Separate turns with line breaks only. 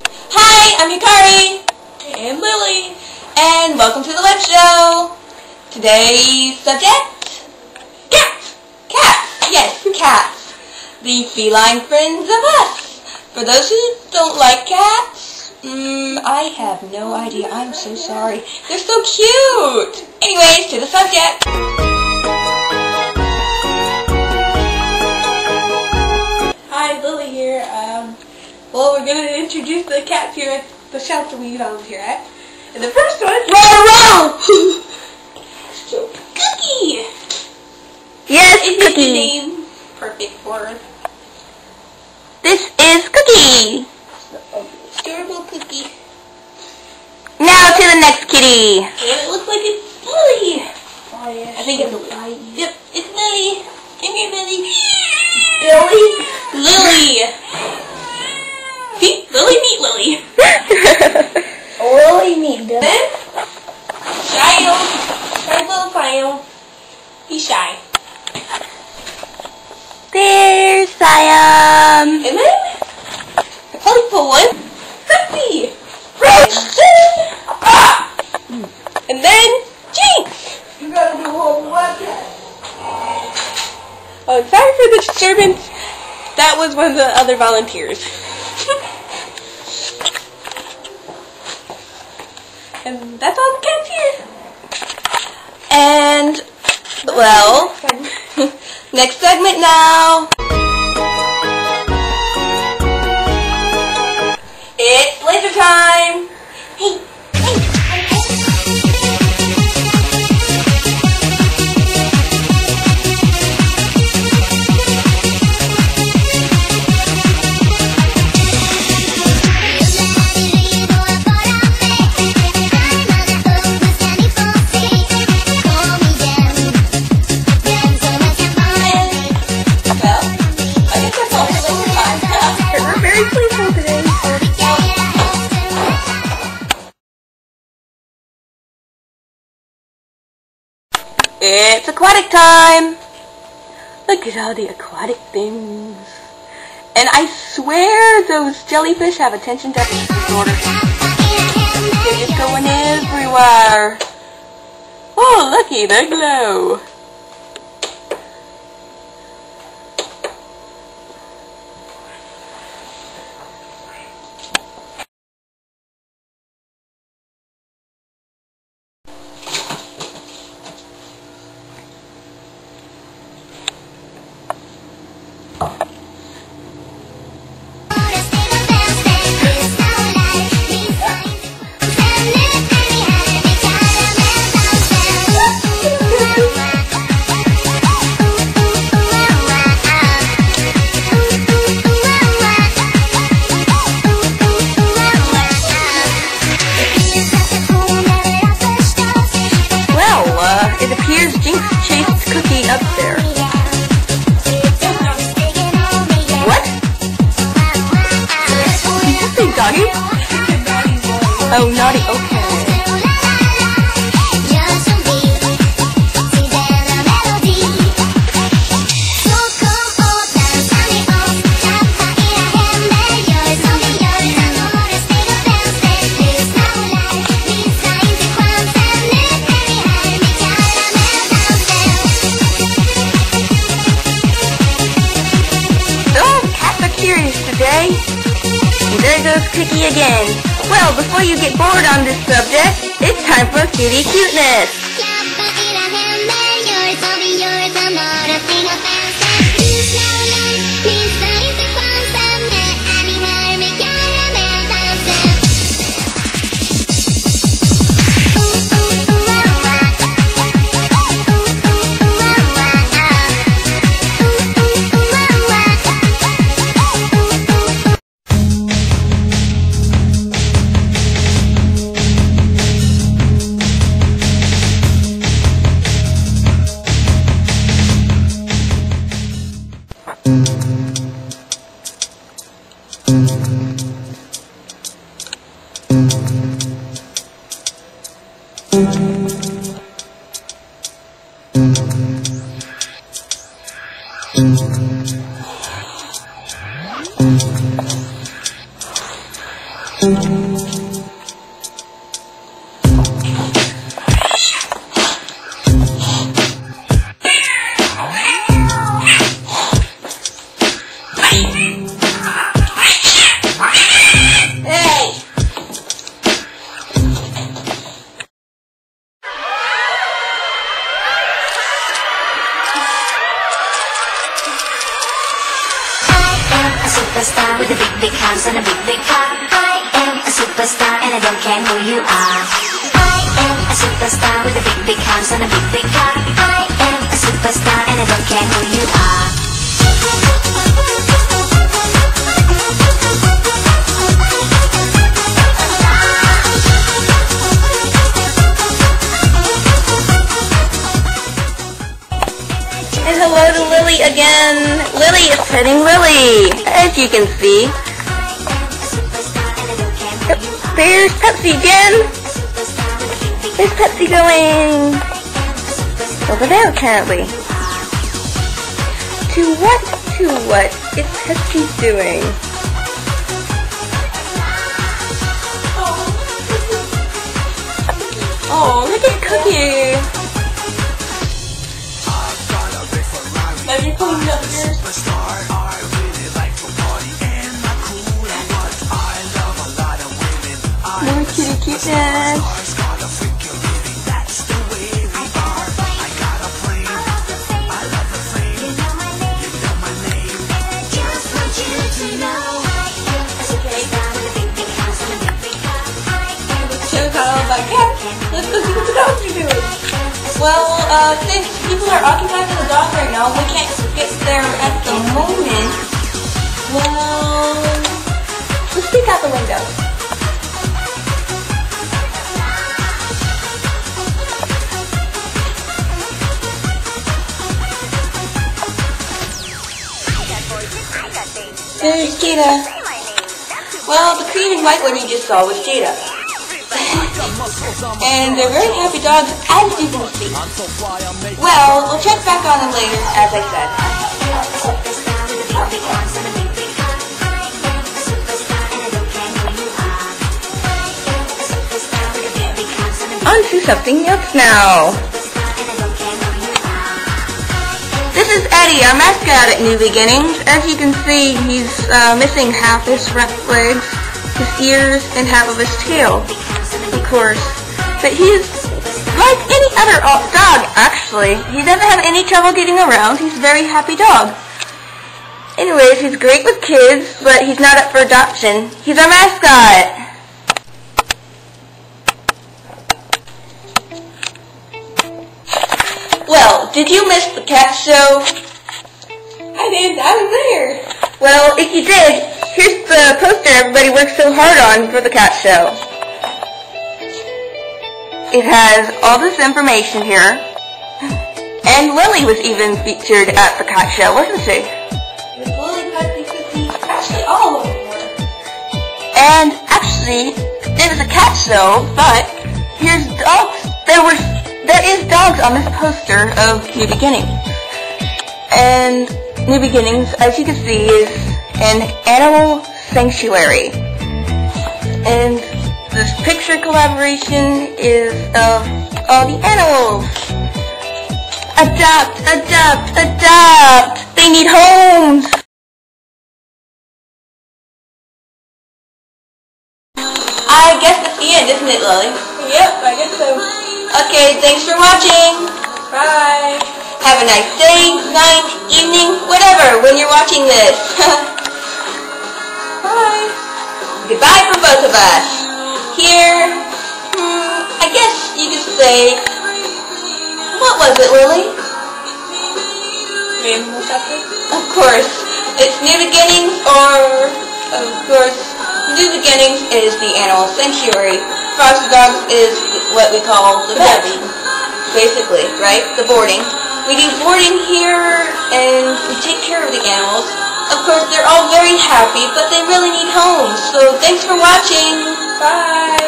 Hi, I'm Hikari and Lily, and welcome to the web show. Today's subject: cats. Cats. Yes, cats. The feline friends of us. For those who don't like cats, I have no idea. I'm so sorry. They're so cute. Anyways, to the subject. Hi, Lily here. Well, we're going to introduce the cats here at the shelter we volunteer at. And the first one... Row! So, Cookie!
Yes,
is
Cookie.
The name perfect for her.
This is Cookie.
Adorable Cookie.
Now to the next kitty.
And it looks like it's Lily.
Oh, yeah.
I think it's Lily. Yep, it's Lily. Come here, Lily.
Billy?
Lily. See? Lily meet Lily.
Lily meet Billy.
Then, shy little clown. He's shy.
There's Siam.
And then, the colorful one, Happy. And then, Jinx.
You gotta do a whole webcast.
Oh, sorry for the disturbance. That was one of the other volunteers. And that's all the cats here. And, well, next segment now. It's laser time. Hey. It's aquatic time! Look at all the aquatic things. And I swear those jellyfish have attention deficit disorder. They're just going everywhere. Oh, looky, they glow.
It appears Jinx chased Cookie up there. What? Did you say doggy? Oh, naughty, okay. Today. And there goes Cookie again. Well, before you get bored on this subject, it's time for kitty cuteness.
Superstar with a big, big house and a big, big car. I am a superstar and I don't care who you are. I am a superstar with a big, big house and a big, big car. I am a superstar and I don't care who you are.
And hello to Lily again. Lily is petting Lily, as you can see. There's Pepsi again. Where's Pepsi going? Over there, apparently. To what is Pepsi doing? Oh, look at Cookie.
Are you pulling up here?
More kitty cuteness.
Shows all about cats. Let's go see what the dogs are doing. Well, since people are occupied with the dog right now, we can't get there at the moment. Well, let's peek out the window. There's Jada. Well, the cream and white one you just saw was Jada. And they're very happy dogs, as you can see. Well, we'll check back on them later, as I said.
On to something else now. This is Eddie, our mascot at New Beginnings. As you can see, he's missing half his front legs, his ears, and half of his tail, of course. But he's like any other dog, actually. He doesn't have any trouble getting around. He's a very happy dog. Anyways, he's great with kids, but he's not up for adoption. He's our mascot.
Well, did you miss the cat show? I did. I was there.
Well, if you did, here's the poster everybody worked so hard on for the cat show. It has all this information here. And Lily was even featured at the cat show, wasn't she?
It was Lily, Pepsi, Cookie, actually all of them were.
And actually, it is a cat show, but here's dogs. There is dogs on this poster of New Beginnings. And New Beginnings, as you can see, is an animal sanctuary. And this picture collaboration is of all the animals. Adopt, adopt, adopt! They need homes!
I guess that's the end, isn't it, Lily? Yep, I guess so. Okay, thanks for watching. Bye. Have a nice day, night, evening, whatever, when you're watching this. Bye. Goodbye from both of us. Here, I guess you could say, what was it, Lily? Animal shelter? Of course. It's New Beginnings, or, of course, New Beginnings is the animal sanctuary. Foster dogs is what we call the vet, basically, right? The boarding. We do boarding here, and we take care of the animals. Of course, they're all very happy, but they really need homes. So thanks for watching. Bye.